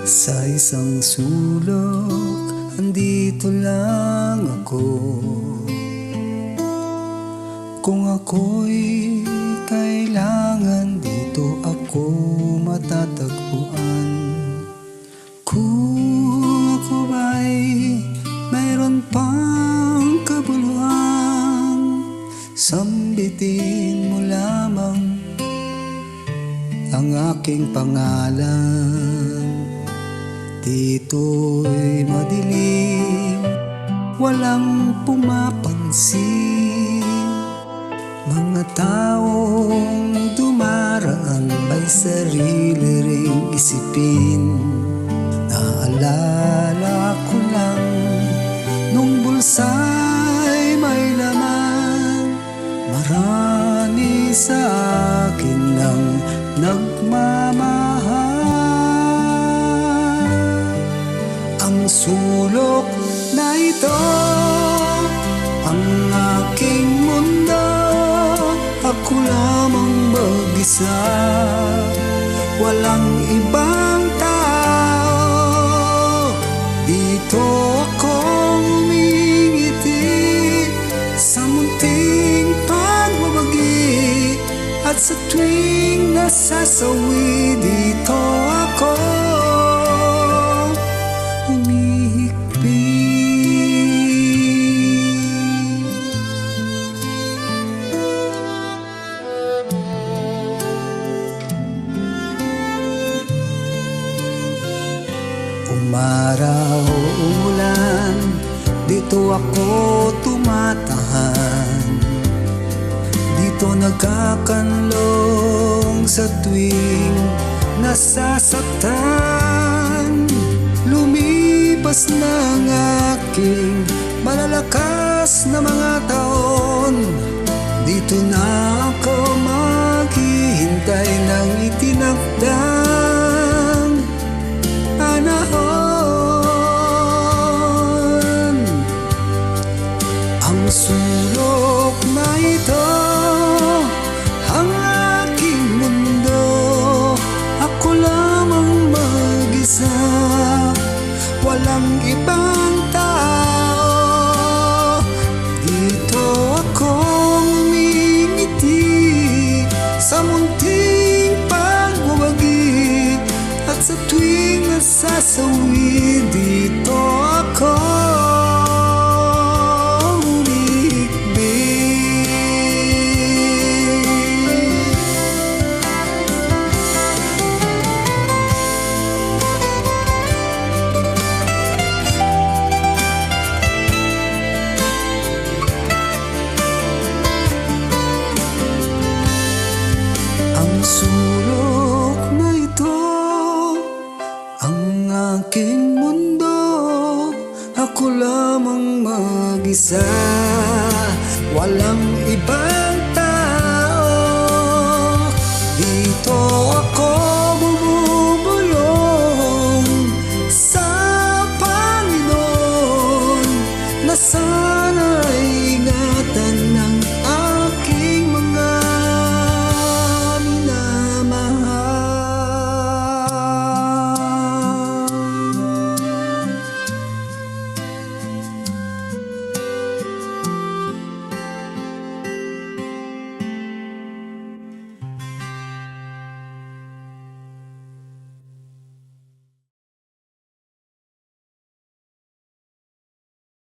Sa isang sulok, andito lang ako. Kung ako'y kailangan, dito ako matatagpuan. Kung ako ba'y mayroon pang kabuluhan, sambitin mo lamang ang aking pangalan. Dito'y madilim, walang pumapansin. Mga taong dumaraan, may sarili ring isipin. Naalala ko lang, nung bulsa'y may laman. Marami sa akin ang nagmamahal. Ang sulok na ito, ang aking mundo. Ako lamang mag-isa, walang ibang tao. Dito ako umingiti sa munting pagbabagi, at sa tuwing nasasawi, dito ako umaraw o umulan, dito ako tumatahan. Dito nagkakanlong sa tuwing nasasaktan. Lumipas na ang aking malalakas na mga taon. Dito na ako maghihintay ng itinakdang panahon. Ang sulok na ito, ang aking mundo. Ako lamang mag-isa, walang ibang tao. Dito ako umingiti sa munting pagbabagi, at sa tuwing nasasawi, dito ako sulok na ito, ang aking mundo. Ako lamang mag-isa, walang ibang tao. Dito ako